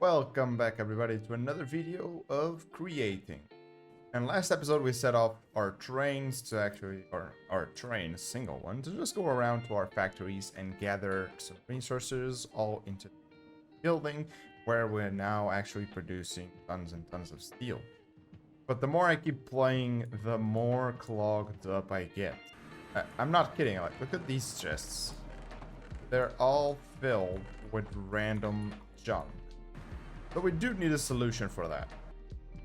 Welcome back everybody to another video of creating. And last episode we set up our trains to actually, or our train, a single one, to just go around to our factories and gather some resources all into the building where we're now actually producing tons and tons of steel. But the more I keep playing, the more clogged up I get. I'm not kidding, like look at these chests. They're all filled with random junk. But we do need a solution for that.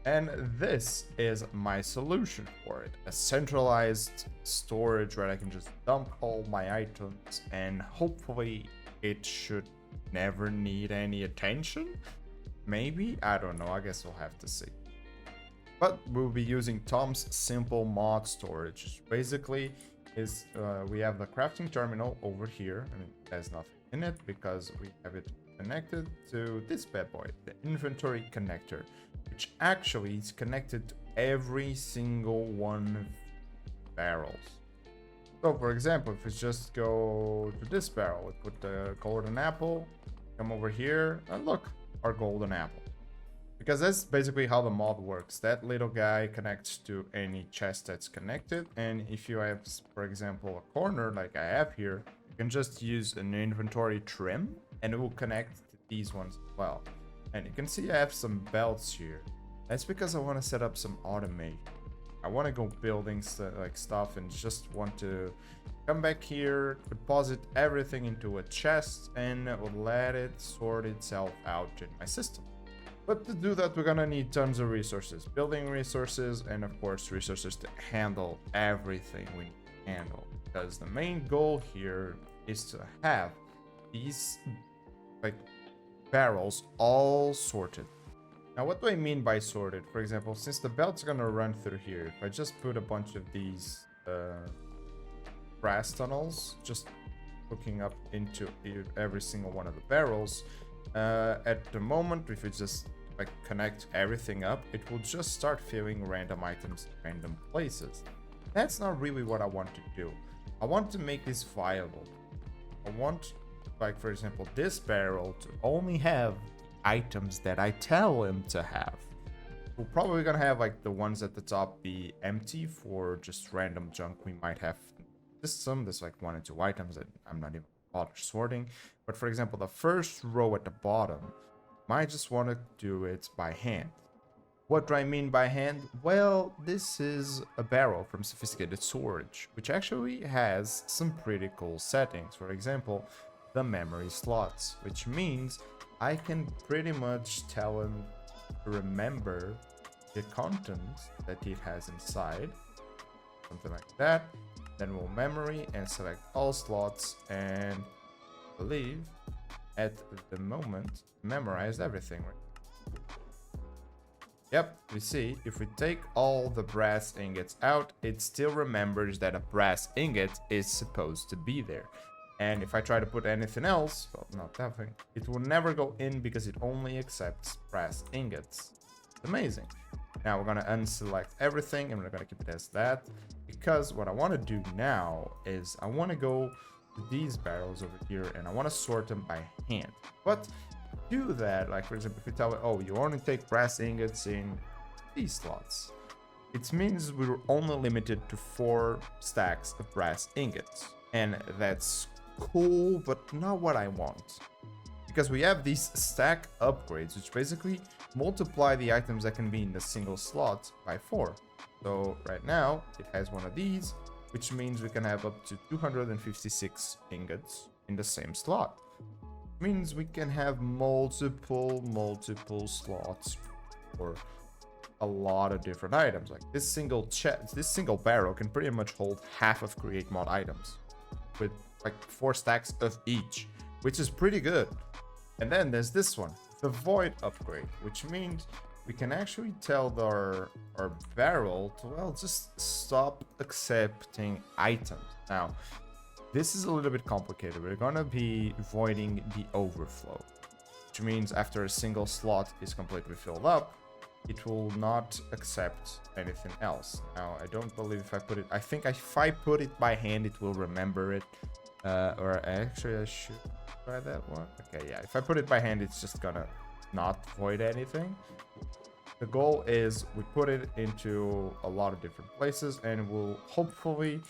And this is my solution for it. A centralized storage where I can just dump all my items and hopefully it should never need any attention. Maybe? I don't know. I guess we'll have to see. But we'll be using Tom's simple mod storage. Which basically is we have the crafting terminal over here. I mean, there's nothing in it because we have it connected to this bad boy, the inventory connector, which actually is connected to every single one of barrels. So for example, if we just go to this barrel, we put the golden apple, come over here, and look, our golden apple. Because that's basically how the mod works. That little guy connects to any chest that's connected, and if you have, for example, a corner like I have here, you can just use an inventory trim and it will connect to these ones as well. And you can see I have some belts here. That's because I want to set up some automation. I want to go building stuff and just want to come back here, deposit everything into a chest, and let it sort itself out in my system. But to do that, we're gonna need tons of resources, building resources, and of course resources to handle everything we need to handle. Because the main goal here is to have these barrels all sorted. Now what do I mean by sorted? For example, since the belt's gonna run through here, if I just put a bunch of these brass tunnels just hooking up into every single one of the barrels, at the moment if we just connect everything up, it will just start filling random items in random places. That's not really what I want to do. I want to make this viable. I want, for example, this barrel to only have items that I tell him to have. We're probably gonna have the ones at the top be empty for just random junk we might have in the system. There's 1 or 2 items that I'm not even bother sorting. But for example, the first row at the bottom, might just want to do it by hand. What do I mean by hand? Well, this is a barrel from Sophisticated Storage, which actually has some pretty cool settings. For example, the memory slots, which means I can pretty much tell him to remember the content that it has inside, something like that. Then we'll memory and select all slots, and I believe at the moment memorized everything, right? Yep, we see if we take all the brass ingots out, it still remembers that a brass ingot is supposed to be there. And if I try to put anything else, well, not that thing, it will never go in because it only accepts brass ingots. It's amazing. Now we're gonna unselect everything and we're gonna keep it as that, because what I want to do now is I want to go to these barrels over here and I want to sort them by hand. But do that, for example, if you tell it, oh, you only take brass ingots in these slots, it means we're only limited to 4 stacks of brass ingots. And that's cool, but not what I want. Because we have these stack upgrades, which basically multiply the items that can be in the single slot by 4. So right now it has one of these, which means we can have up to 256 ingots in the same slot. It means we can have multiple slots for a lot of different items. Like this single barrel can pretty much hold half of create mod items with 4 stacks of each, which is pretty good. And then there's this one, the void upgrade, which means we can actually tell our barrel to, well, just stop accepting items. Now, this is a little bit complicated. We're gonna be voiding the overflow, which means after a single slot is completely filled up, it will not accept anything else. Now, I don't believe if I put it, I think if I put it by hand, it will remember it. Or actually I should try that one. Okay, yeah, if I put it by hand, it's just gonna not void anything. The goal is we put it into a lot of different places and we'll hopefully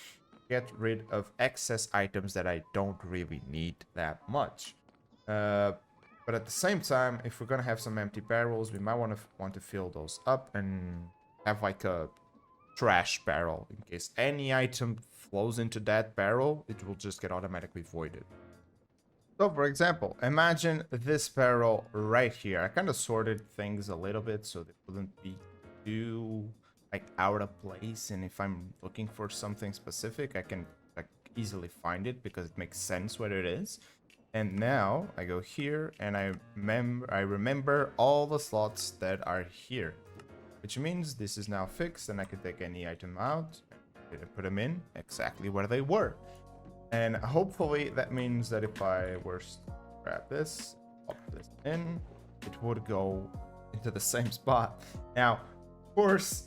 get rid of excess items that I don't really need that much. But at the same time, if we're gonna have some empty barrels, we might want to fill those up and have like a trash barrel. In case any item flows into that barrel, it will just get automatically voided. So for example, imagine this barrel right here. I kind of sorted things a little bit so they wouldn't be too like out of place, and if I'm looking for something specific, I can like easily find it because it makes sense what it is. And now I go here and I remember all the slots that are here, which means this is now fixed and I can take any item out and put them in exactly where they were. And hopefully that means that if I were to grab this, pop this in, it would go into the same spot. Now, of course,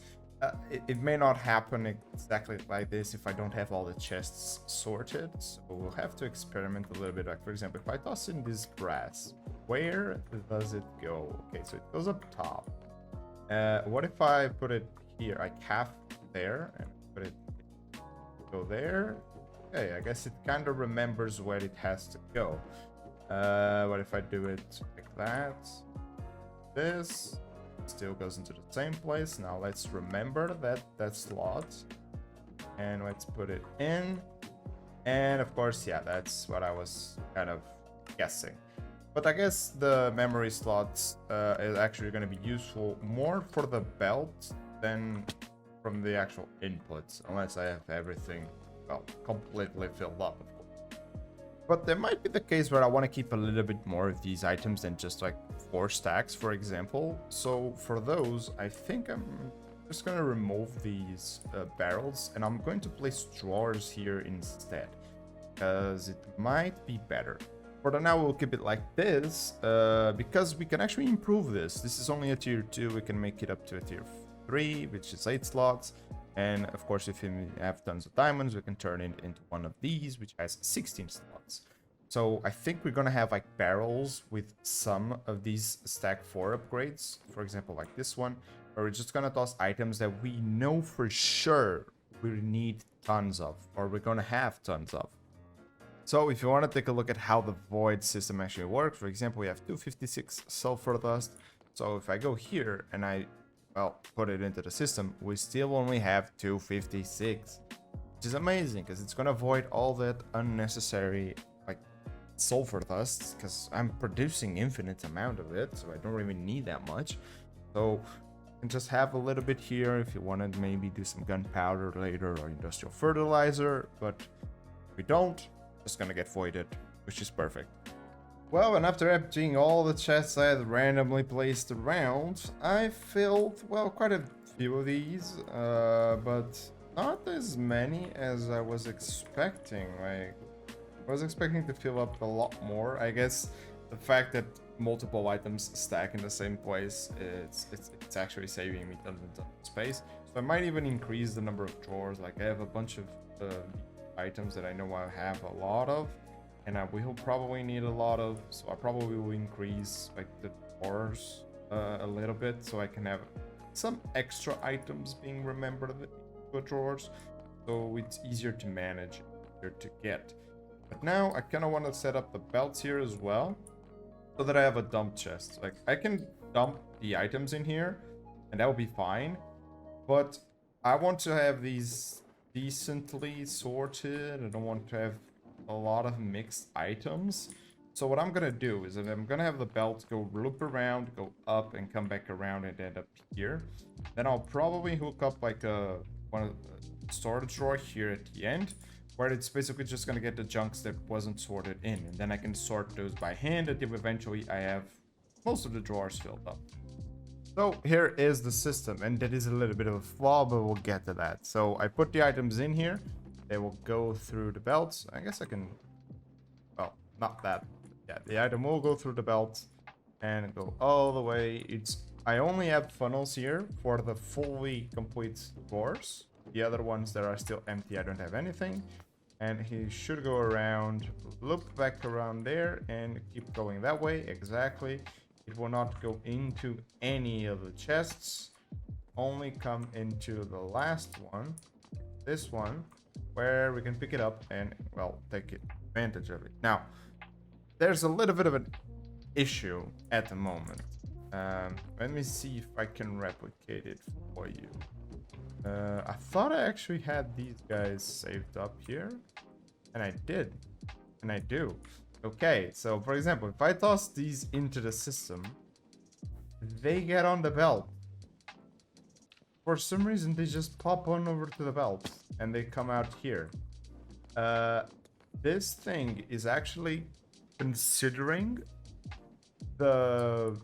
it may not happen exactly like this if I don't have all the chests sorted. So we'll have to experiment a little bit. Like, for example, if I toss in this brass, where does it go? Okay, so it goes up top. What if I put it here, like half there, and put it go there? Okay, I guess it kind of remembers where it has to go. What if I do it like that? This still goes into the same place. Now let's remember that slot. And let's put it in. And of course, yeah, that's what I was kind of guessing. But I guess the memory slots is actually going to be useful more for the belt than from the actual inputs, unless I have everything, well, completely filled up, of course. But there might be the case where I want to keep a little bit more of these items than just like 4 stacks, for example. So for those, I think I'm just going to remove these barrels and I'm going to place drawers here instead, because it might be better. For now, we'll keep it like this, because we can actually improve this. This is only a tier 2, we can make it up to a tier 3, which is 8 slots. And of course, if we have tons of diamonds, we can turn it into one of these, which has 16 slots. So I think we're gonna have like barrels with some of these stack 4 upgrades. For example, like this one, where we're just gonna toss items that we know for sure we need tons of, or we're gonna have tons of. So if you want to take a look at how the void system actually works, for example, we have 256 sulfur dust. So if I go here and I, well, put it into the system, we still only have 256, which is amazing because it's going to void all that unnecessary like sulfur dust, because I'm producing infinite amount of it, so I don't really need that much. So you can just have a little bit here if you want to maybe do some gunpowder later or industrial fertilizer, but if we don't, it's gonna get voided, which is perfect. Well, and after emptying all the chests I had randomly placed around, I filled, well, quite a few of these, but not as many as I was expecting. Like, I was expecting to fill up a lot more. I guess the fact that multiple items stack in the same place, it's actually saving me tons and tons of space. So I might even increase the number of drawers. Like, I have a bunch of items that I know I have a lot of, and I will probably need a lot of, so I probably will increase like the drawers a little bit, so I can have some extra items being remembered in the drawers, so it's easier to manage, easier to get. But now I kind of want to set up the belts here as well, so that I have a dump chest. Like, I can dump the items in here and that will be fine, but I want to have these decently sorted. I don't want to have a lot of mixed items. So what I'm gonna do is that I'm gonna have the belt go loop around, go up, and come back around and end up here. Then I'll probably hook up like a storage drawer here at the end, where it's basically just gonna get the junks that wasn't sorted in, and then I can sort those by hand until eventually I have most of the drawers filled up. So here is the system, and that is a little bit of a flaw, but we'll get to that. So I put the items in here. They will go through the belts. I guess I can, well, not that. Yeah, the item will go through the belt and go all the way. I only have funnels here for the fully complete doors. The other ones that are still empty, I don't have anything. And he should go around, loop back around there, and keep going that way, exactly. It will not go into any of the chests. Only come into the last one, this one, where we can pick it up and, well, take advantage of it. Now, there's a little bit of an issue at the moment. Let me see if I can replicate it for you. I thought I actually had these guys saved up here, and I did, and I do. Okay, so for example, if I toss these into the system, they get on the belt. For some reason, they just pop on over to the belt, and they come out here. This thing is actually considering the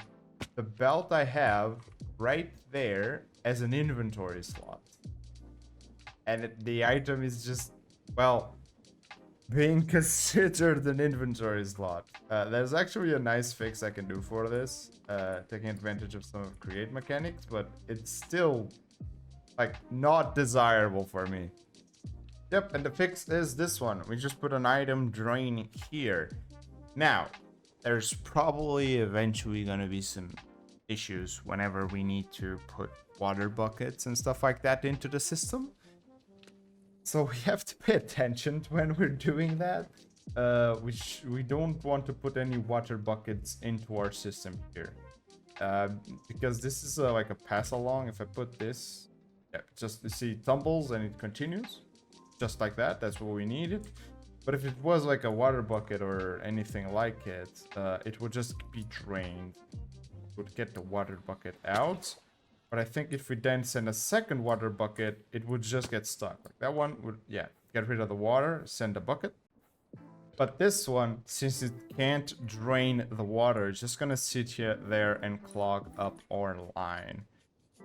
belt I have right there as an inventory slot. And the item is just, well, being considered an inventory slot. There's actually a nice fix I can do for this, taking advantage of some of create mechanics, but it's still, like, not desirable for me. Yep, and the fix is this one. We just put an item drain here. Now, there's probably eventually gonna be some issues whenever we need to put water buckets and stuff like that into the system. So we have to pay attention to when we're doing that. We don't want to put any water buckets into our system here. Because this is like a pass along. If I put this, yeah, just you see it tumbles and it continues. Just like that, that's what we needed. But if it was like a water bucket or anything like it, it would just be drained. It would get the water bucket out. But I think if we then send a second water bucket, it would just get stuck. Like that one would, yeah, get rid of the water, send a bucket. But this one, since it can't drain the water, it's just gonna sit here there and clog up our line.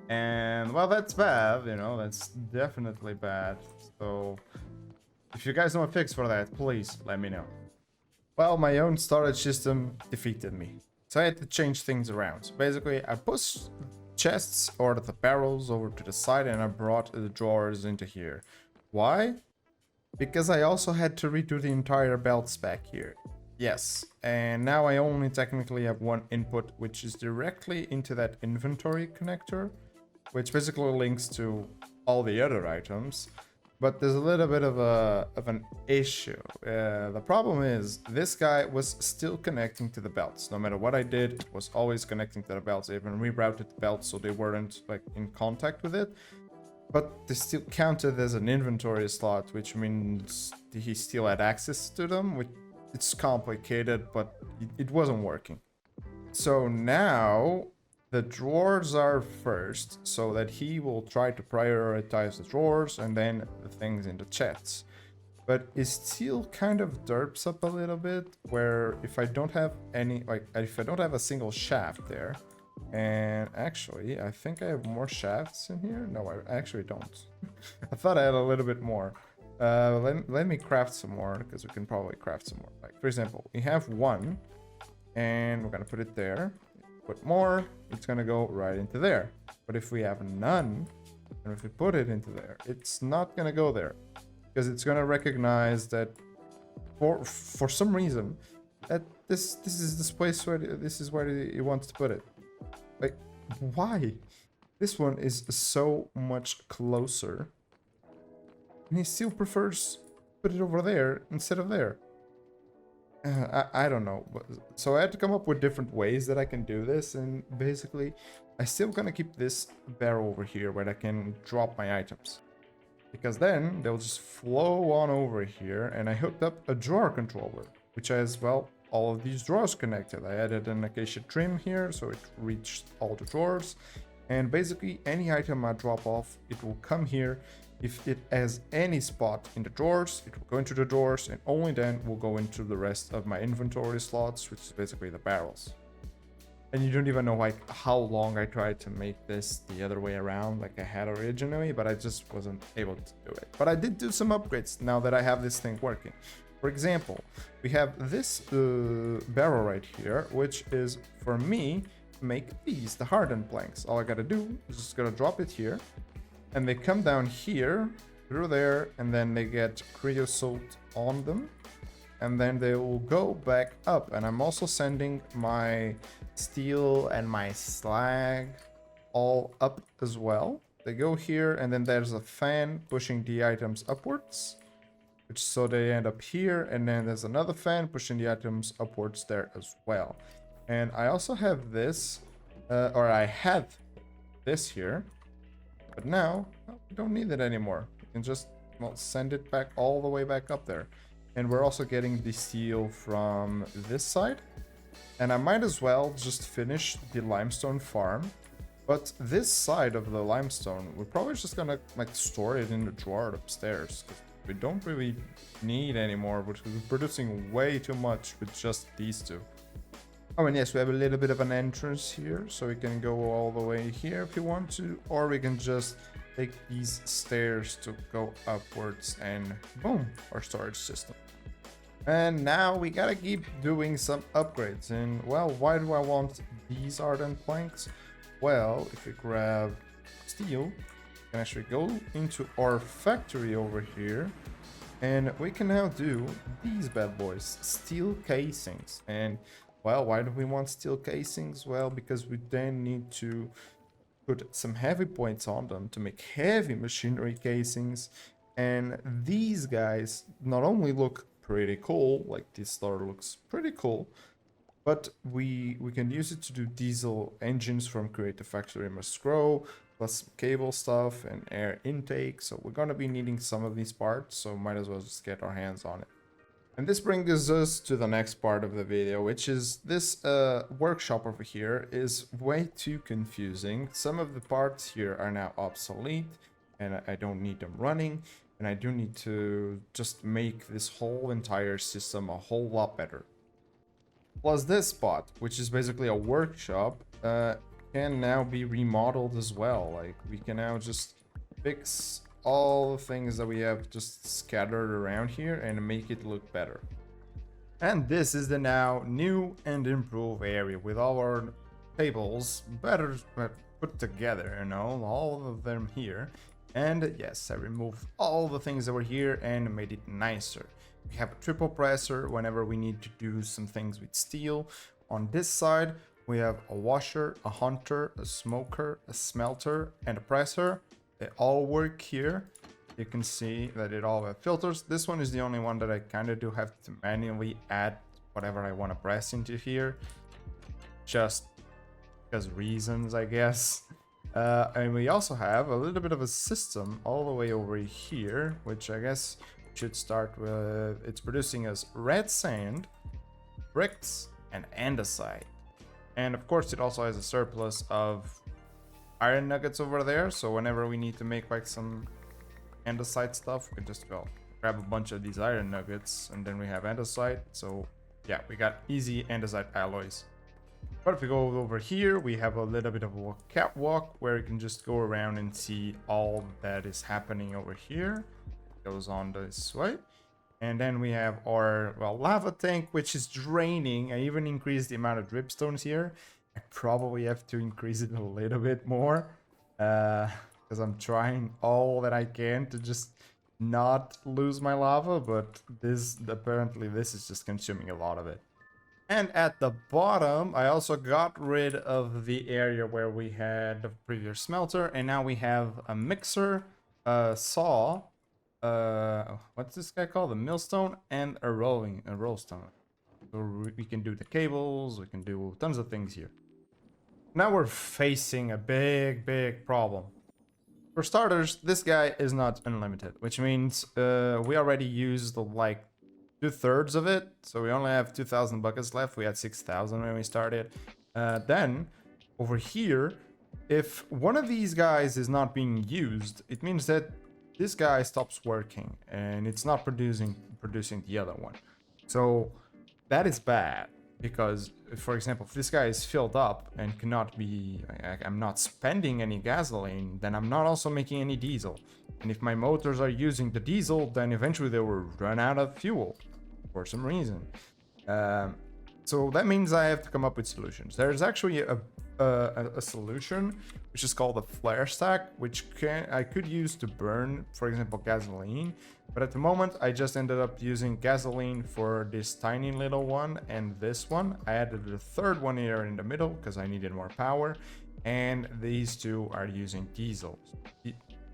And, well, that's bad, you know, that's definitely bad. So, if you guys know a fix for that, please let me know. Well, my own storage system defeated me. So I had to change things around. So basically, I pushed chests or the barrels over to the side and I brought the drawers into here. Why? Because I also had to redo the entire belt spec here. Yes, and now I only technically have one input, which is directly into that inventory connector, which basically links to all the other items. But there's a little bit of an issue. The problem is this guy was still connecting to the belts. No matter what I did, it was always connecting to the belts. I even rerouted the belts so they weren't like in contact with it. But they still counted as an inventory slot, which means he still had access to them. Which it's complicated, but it wasn't working. So now the drawers are first, so that he will try to prioritize the drawers and then the things in the chests. But it still kind of derps up a little bit, where if I don't have any, like, if I don't have a single shaft there, and actually, I think I have more shafts in here. No, I actually don't. I thought I had a little bit more. Let me craft some more, because we can probably craft some more. Like, for example, we have one, and we're gonna put it there. Put more, it's gonna go right into there. But if we have none, and if we put it into there, it's not gonna go there, because it's gonna recognize that for some reason that this is this place where this is where it wants to put it. Like, why? This one is so much closer, and he still prefers to put it over there instead of there. I don't know. So I had to come up with different ways that I can do this, and basically I still gonna keep this barrel over here where I can drop my items, because then they'll just flow on over here. And I hooked up a drawer controller, which has, well, all of these drawers connected. I added an acacia trim here so it reached all the drawers, and basically any item I drop off, it will come here. If it has any spot in the drawers, it will go into the drawers, and only then will go into the rest of my inventory slots, which is basically the barrels. And you don't even know like how long I tried to make this the other way around like I had originally, but I just wasn't able to do it. But I did do some upgrades now that I have this thing working. For example, we have this barrel right here, which is for me make these, the hardened planks. All I gotta do is just gonna drop it here, and they come down here through there, and then they get creosote on them, and then they will go back up. And I'm also sending my steel and my slag all up as well. They go here, and then there's a fan pushing the items upwards, which so they end up here, and then there's another fan pushing the items upwards there as well. And I also have this, or I had this here, but now we don't need it anymore. We can just, well, send it back all the way back up there. And we're also getting the steel from this side. And I might as well just finish the limestone farm. But this side of the limestone, we're probably just gonna like store it in the drawer upstairs. We don't really need anymore, because we're producing way too much with just these two. Oh, and yes, we have a little bit of an entrance here, so we can go all the way here if you want to, or we can just take these stairs to go upwards, and boom, our storage system. And now we gotta keep doing some upgrades. And well, why do I want these ardent planks? Well, if we grab steel, we can actually go into our factory over here, and we can now do these bad boys, steel casings. And well, why do we want steel casings? Well, because we then need to put some heavy points on them to make heavy machinery casings. And these guys not only look pretty cool, like this star looks pretty cool, but we can use it to do diesel engines from Create the Factory Must Grow, plus some cable stuff and air intake. So we're gonna be needing some of these parts, so might as well just get our hands on it. And this brings us to the next part of the video, which is this workshop over here is way too confusing. Some of the parts here are now obsolete, and I don't need them running. And I do need to just make this whole entire system a whole lot better. Plus this spot, which is basically a workshop, can now be remodeled as well. Like, we can now just fix all the things that we have just scattered around here and make it look better. And this is the now new and improved area with all our tables better put together, you know, all of them here. And yes, I removed all the things that were here and made it nicer. We have a triple presser whenever we need to do some things with steel. On this side, we have a washer, a hunter, a smoker, a smelter, and a presser. They all work here. You can see that it all have filters. This one is the only one that I kind of do have to manually add whatever I want to press into here. Just because reasons, I guess. And we also have a little bit of a system all the way over here, which I guess should start with, it's producing us red sand, bricks, and andesite. And of course it also has a surplus of iron nuggets over there, so whenever we need to make like some andesite stuff, we can just go grab a bunch of these iron nuggets, and then we have andesite. So yeah, we got easy andesite alloys. But if we go over here, we have a little bit of a catwalk where you can just go around and see all that is happening over here. It goes on this way. And then we have our, well, lava tank, which is draining. I even increased the amount of dripstones here. I probably have to increase it a little bit more, because I'm trying all that I can to just not lose my lava, but apparently this is just consuming a lot of it. And at the bottom, I also got rid of the area where we had the previous smelter, and now we have a mixer, a saw, what's this guy called? The millstone, and a rollstone. So we can do the cables, we can do tons of things here. Now we're facing a big problem. For starters, this guy is not unlimited, which means we already used like 2/3 of it, so we only have 2,000 buckets left. We had 6,000 when we started. Then over here, if one of these guys is not being used, it means that this guy stops working and it's not producing the other one. So that is bad, because for example, if this guy is filled up and cannot be, I'm not spending any gasoline, then I'm not also making any diesel. And if my motors are using the diesel, then eventually they will run out of fuel for some reason. So that means I have to come up with solutions. There's actually a a solution which is called a flare stack, which I could use to burn, for example, gasoline. But at the moment, I just ended up using gasoline for this tiny little one and this one. I added the third one here in the middle because I needed more power. And these two are using diesel.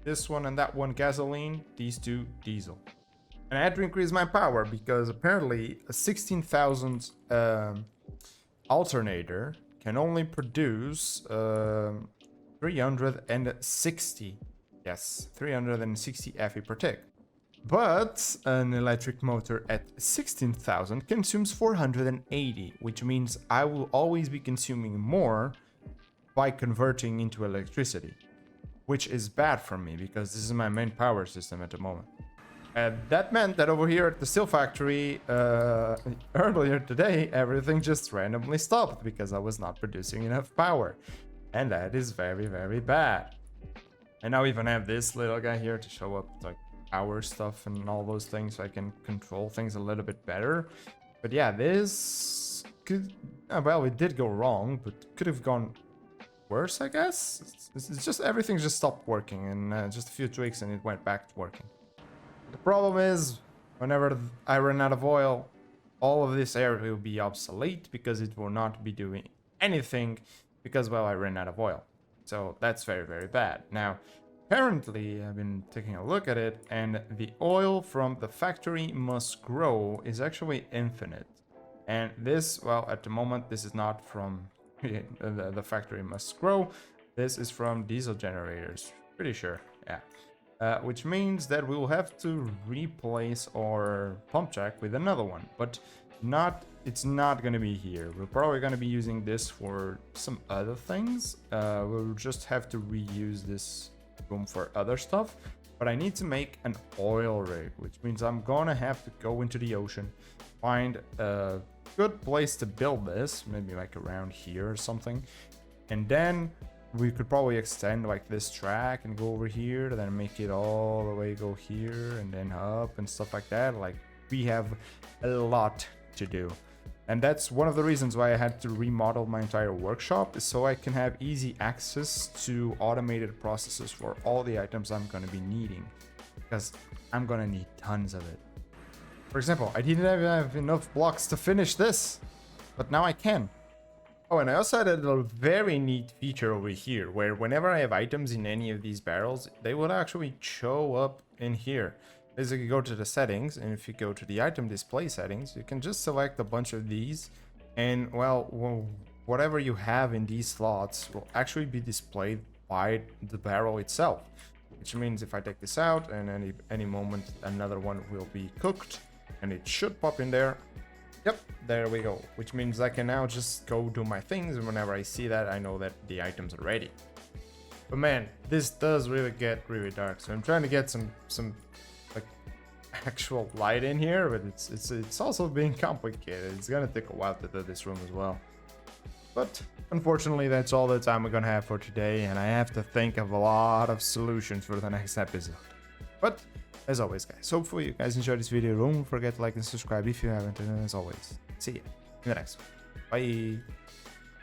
This one and that one gasoline, these two diesel. And I had to increase my power because apparently a 16,000 alternator can only produce 360. Yes, 360 Fe per tick. But an electric motor at 16,000 consumes 480, which means I will always be consuming more by converting into electricity, which is bad for me because this is my main power system at the moment. And that meant that over here at the steel factory earlier today, everything just randomly stopped because I was not producing enough power. And that is very, very bad. And now I even have this little guy here to show up like power stuff and all those things, so I can control things a little bit better. But yeah, this could, well, it did go wrong, but could have gone worse, I guess. It's just everything just stopped working, and just a few tweaks and it went back to working. The problem is, whenever I run out of oil, all of this air will be obsolete because it will not be doing anything because, well, I ran out of oil. So that's very, very bad. Now, apparently, I've been taking a look at it, and the oil from the factory must grow is actually infinite. And this, well, at the moment, this is not from the factory must grow. This is from diesel generators, pretty sure, yeah. Which means that we will have to replace our pump jack with another one, but it's not going to be here. We're probably going to be using this for some other things. We'll just have to reuse this room for other stuff, but I need to make an oil rig, which means I'm gonna have to go into the ocean, find a good place to build this, maybe like around here or something, and then we could probably extend like this track and go over here, then make it all the way go here and then up and stuff like that. Like, we have a lot to do. And that's one of the reasons why I had to remodel my entire workshop, is so I can have easy access to automated processes for all the items I'm going to be needing, because I'm going to need tons of it. For example, I didn't have enough blocks to finish this, but now I can. Oh, and I also had a very neat feature over here, where whenever I have items in any of these barrels, they will actually show up in here. Basically, go to the settings, and if you go to the item display settings, you can just select a bunch of these, and well, whatever you have in these slots will actually be displayed by the barrel itself. Which means if I take this out, and any moment another one will be cooked, and it should pop in there. Yep, there we go. Which means I can now just go do my things, and whenever I see that, I know that the items are ready. But man, this does really get really dark, so I'm trying to get some like actual light in here, but it's also being complicated. It's gonna take a while to do this room as well. But unfortunately, that's all the time we're gonna have for today, and I have to think of a lot of solutions for the next episode. But as always, guys, hopefully you guys enjoyed this video. Don't forget to like and subscribe if you haven't, and as always, see you in the next one. Bye.